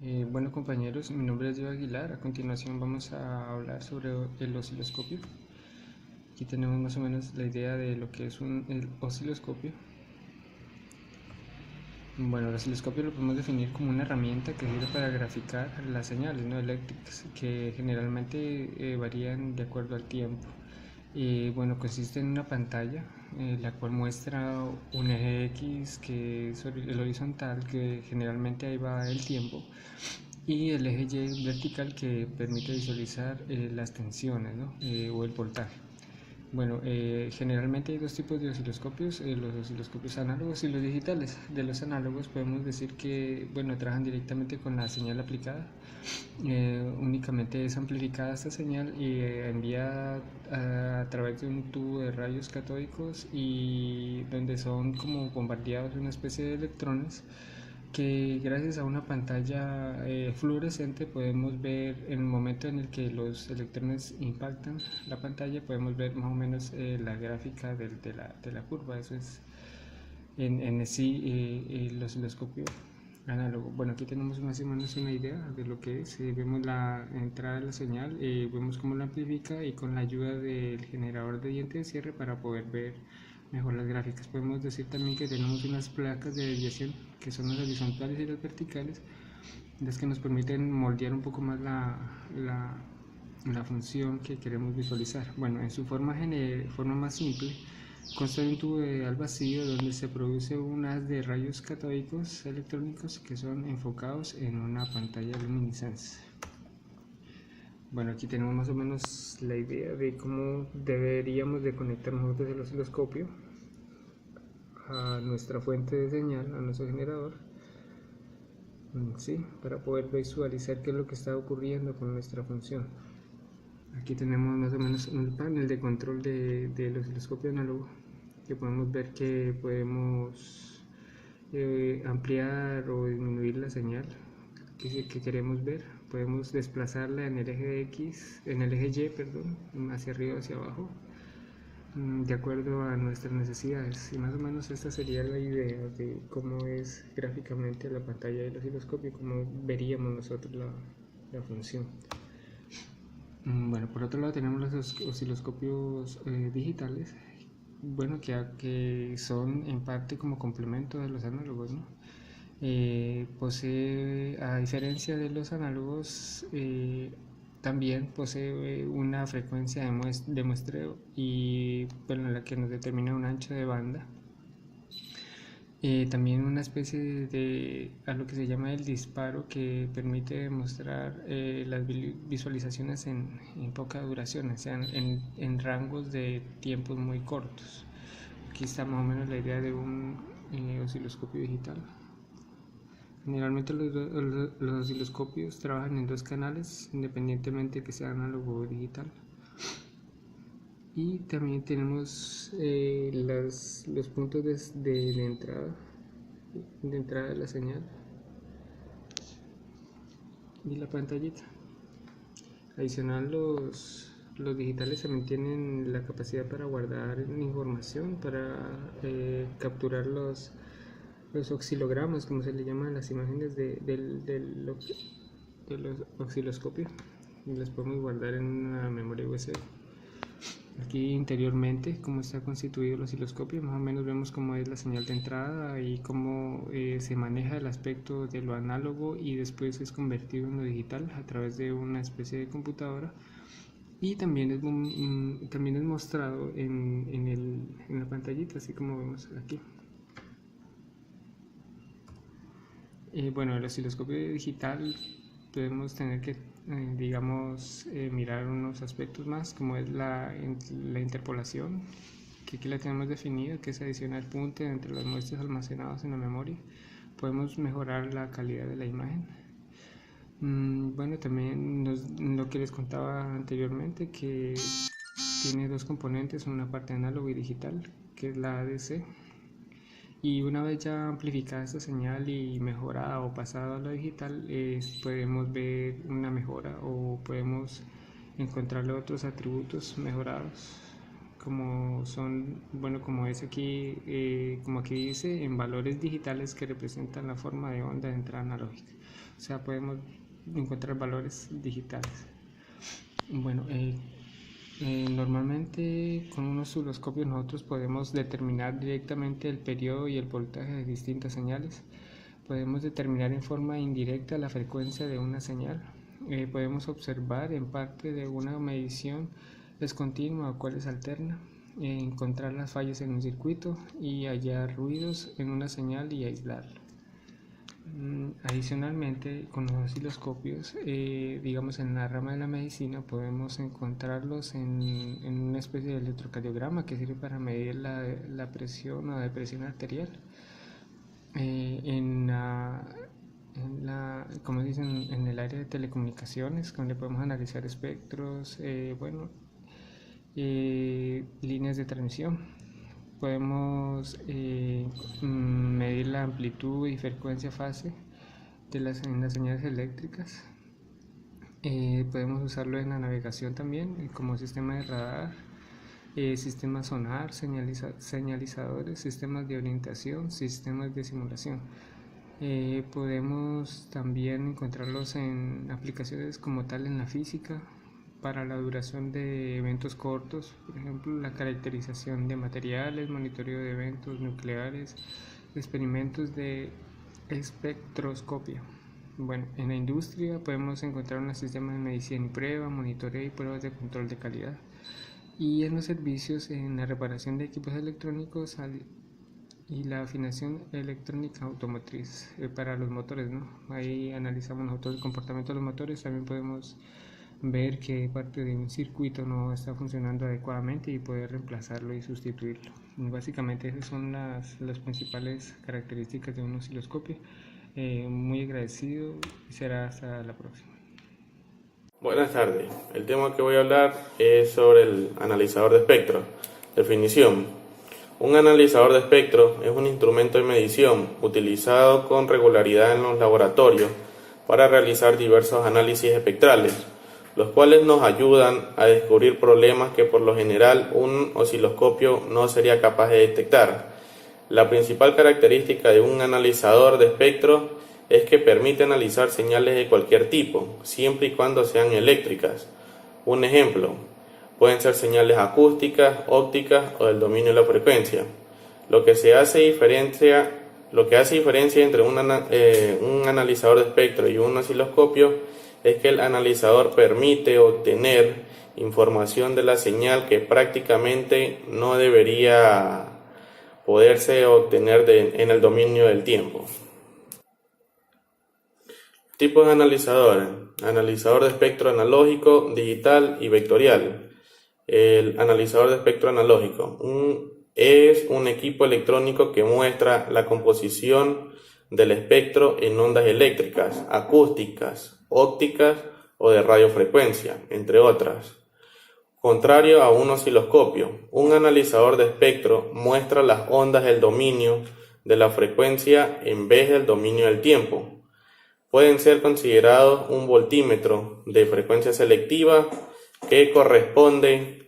Bueno compañeros, mi nombre es Diego Aguilar. A continuación vamos a hablar sobre el osciloscopio. Aquí tenemos más o menos la idea de lo que es el osciloscopio. Bueno, el osciloscopio lo podemos definir como una herramienta que sirve para graficar las señales eléctricas que generalmente varían de acuerdo al tiempo. Bueno, consiste en una pantalla la cual muestra un eje X que es el horizontal, que generalmente ahí va el tiempo, y el eje Y vertical que permite visualizar las tensiones, ¿no? O el voltaje. Bueno, generalmente hay dos tipos de osciloscopios, los osciloscopios análogos y los digitales. De los análogos podemos decir que, bueno, trabajan directamente con la señal aplicada. Únicamente es amplificada esta señal y enviada a través de un tubo de rayos catódicos, y donde son como bombardeados una especie de electrones que gracias a una pantalla fluorescente podemos ver en el momento en el que los electrones impactan la pantalla. Podemos ver más o menos la gráfica de la curva. Eso es en sí el osciloscopio análogo. Bueno, aquí tenemos más o menos una idea de lo que es. Vemos la entrada de la señal, vemos cómo la amplifica, y con la ayuda del generador de diente de cierre para poder ver mejor las gráficas. Podemos decir también que tenemos unas placas de desviación que son las horizontales y las verticales, las que nos permiten moldear un poco más la función que queremos visualizar. Bueno, en su forma más simple, consta de un tubo al vacío donde se produce un haz de rayos catódicos electrónicos que son enfocados en una pantalla luminiscente. Bueno, aquí tenemos más o menos la idea de cómo deberíamos de conectar nosotros el osciloscopio a nuestra fuente de señal, a nuestro generador, ¿sí? Para poder visualizar qué es lo que está ocurriendo con nuestra función. Aquí tenemos más o menos un panel de control del osciloscopio análogo, que podemos ver que podemos ampliar o disminuir la señal que queremos ver. Podemos desplazarla en el eje X, en el eje Y, perdón, hacia arriba o hacia abajo, de acuerdo a nuestras necesidades. Y más o menos esta sería la idea de cómo es gráficamente la pantalla del osciloscopio, cómo veríamos nosotros la función. Bueno, por otro lado tenemos los osciloscopios digitales, bueno, que son en parte como complemento de los análogos, ¿no? Posee, a diferencia de los análogos, también posee una frecuencia de muestreo, y bueno, la que nos determina un ancho de banda. También una especie de a lo que se llama el disparo, que permite mostrar las visualizaciones en poca duración, o sea, en rangos de tiempos muy cortos. Aquí está más o menos la idea de un osciloscopio digital. Generalmente los osciloscopios trabajan en dos canales, independientemente de que sea análogo o digital. Y también tenemos los puntos de entrada de la señal, y la pantallita. Adicional, los digitales también tienen la capacidad para guardar información, para capturar los oscilogramas, como se le llaman las imágenes del osciloscopio, y las podemos guardar en una memoria USB. Aquí interiormente, cómo está constituido el osciloscopio, más o menos vemos cómo es la señal de entrada y cómo se maneja el aspecto de lo análogo, y después es convertido en lo digital a través de una especie de computadora. Y también es mostrado en la pantallita, así como vemos aquí. Bueno, el osciloscopio digital podemos tener que, digamos, mirar unos aspectos más, como es la interpolación, que aquí la tenemos definida, que es adicionar punto entre las muestras almacenadas en la memoria. Podemos mejorar la calidad de la imagen. Bueno, también lo que les contaba anteriormente, que tiene dos componentes, una parte análogo y digital, que es la ADC. Y una vez ya amplificada esta señal y mejorada o pasada a lo digital, podemos ver una mejora, o podemos encontrarle otros atributos mejorados, como son, bueno, como es aquí, como aquí dice, en valores digitales que representan la forma de onda de entrada analógica. O sea, podemos encontrar valores digitales. Bueno, normalmente con un osciloscopio nosotros podemos determinar directamente el periodo y el voltaje de distintas señales. Podemos determinar en forma indirecta la frecuencia de una señal. Podemos observar en parte de una medición es continua o cuál es alterna, encontrar las fallas en un circuito y hallar ruidos en una señal y aislarlo. Adicionalmente, con los osciloscopios, digamos en la rama de la medicina, podemos encontrarlos en una especie de electrocardiograma que sirve para medir la presión o depresión arterial. Como dicen, en el área de telecomunicaciones, donde podemos analizar espectros, líneas de transmisión. Podemos medir la amplitud y frecuencia fase en las señales eléctricas. Podemos usarlo en la navegación también, como sistema de radar, sistemas sonar, señalizadores, sistemas de orientación, sistemas de simulación. Podemos también encontrarlos en aplicaciones como tal en la física, para la duración de eventos cortos, por ejemplo, la caracterización de materiales, monitoreo de eventos nucleares, experimentos de espectroscopia. Bueno, en la industria podemos encontrar un sistema de medición y prueba, monitoreo y pruebas de control de calidad. Y en los servicios, en la reparación de equipos electrónicos y la afinación electrónica automotriz para los motores, ¿no? Ahí analizamos nosotros el comportamiento de los motores. También podemos ver que parte de un circuito no está funcionando adecuadamente y poder reemplazarlo y sustituirlo. Básicamente esas son las principales características de un osciloscopio. Muy agradecido y será hasta la próxima. Buenas tardes. El tema que voy a hablar es sobre el analizador de espectro. Definición. Un analizador de espectro es un instrumento de medición utilizado con regularidad en los laboratorios para realizar diversos análisis espectrales, los cuales nos ayudan a descubrir problemas que por lo general un osciloscopio no sería capaz de detectar. La principal característica de un analizador de espectro es que permite analizar señales de cualquier tipo, siempre y cuando sean eléctricas. Un ejemplo, pueden ser señales acústicas, ópticas o del dominio de la frecuencia. Lo que hace diferencia entre un analizador de espectro y un osciloscopio es que el analizador permite obtener información de la señal que prácticamente no debería poderse obtener en el dominio del tiempo. Tipos de analizadores: analizador de espectro analógico, digital y vectorial. El analizador de espectro analógico es un equipo electrónico que muestra la composición del espectro en ondas eléctricas, acústicas, ópticas o de radiofrecuencia, entre otras. Contrario a un osciloscopio, un analizador de espectro muestra las ondas del dominio de la frecuencia en vez del dominio del tiempo. Pueden ser considerados un voltímetro de frecuencia selectiva que corresponde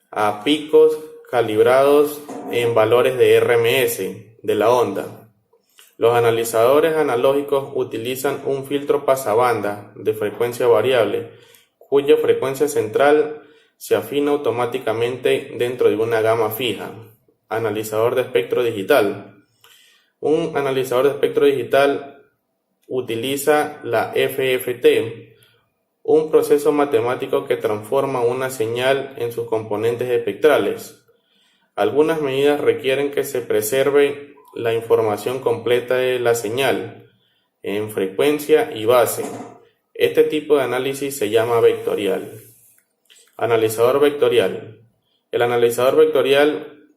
a picos calibrados en valores de RMS de la onda. Los analizadores analógicos utilizan un filtro pasabanda de frecuencia variable, cuya frecuencia central se afina automáticamente dentro de una gama fija. Analizador de espectro digital. Un analizador de espectro digital utiliza la FFT, un proceso matemático que transforma una señal en sus componentes espectrales. Algunas medidas requieren que se preserve la información completa de la señal en frecuencia y base. Este tipo de análisis se llama vectorial. Analizador vectorial. El analizador vectorial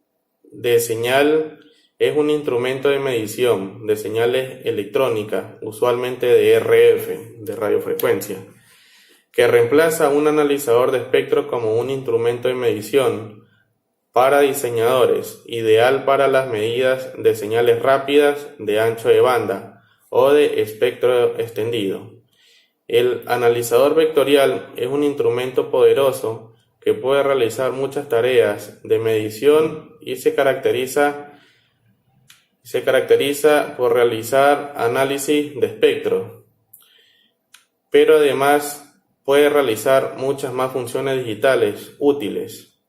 de señal es un instrumento de medición de señales electrónicas, usualmente de RF, de radiofrecuencia, que reemplaza a un analizador de espectro como un instrumento de medición para diseñadores, ideal para las medidas de señales rápidas de ancho de banda o de espectro extendido. El analizador vectorial es un instrumento poderoso que puede realizar muchas tareas de medición y se caracteriza por realizar análisis de espectro. pero además puede realizar muchas más funciones digitales útiles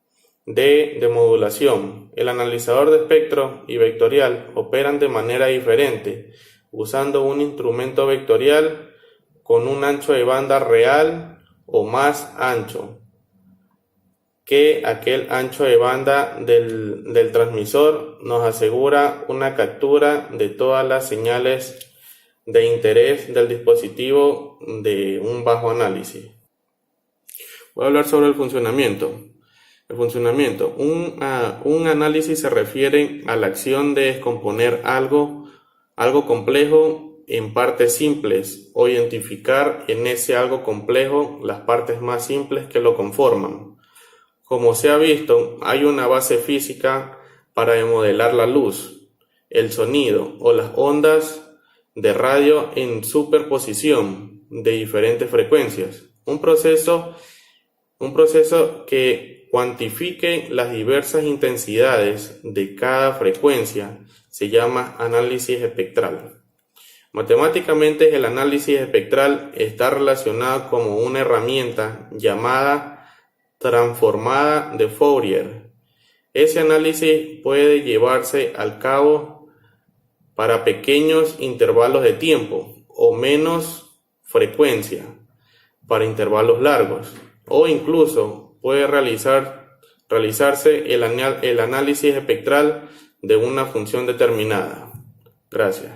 de modulación. El analizador de espectro y vectorial operan de manera diferente, usando un instrumento vectorial con un ancho de banda real o más ancho que aquel ancho de banda del transmisor. Nos asegura una captura de todas las señales de interés del dispositivo de un bajo análisis. Voy a hablar sobre el funcionamiento. Un análisis se refiere a la acción de descomponer algo complejo en partes simples o identificar en ese algo complejo las partes más simples que lo conforman. Como se ha visto, hay una base física para modelar la luz, el sonido o las ondas de radio en superposición de diferentes frecuencias. Un proceso que cuantifique las diversas intensidades de cada frecuencia se llama análisis espectral. Matemáticamente, el análisis espectral está relacionado como una herramienta llamada transformada de Fourier. Ese análisis puede llevarse al cabo para pequeños intervalos de tiempo o menos frecuencia para intervalos largos, o incluso puede realizarse el análisis espectral de una función determinada. Gracias.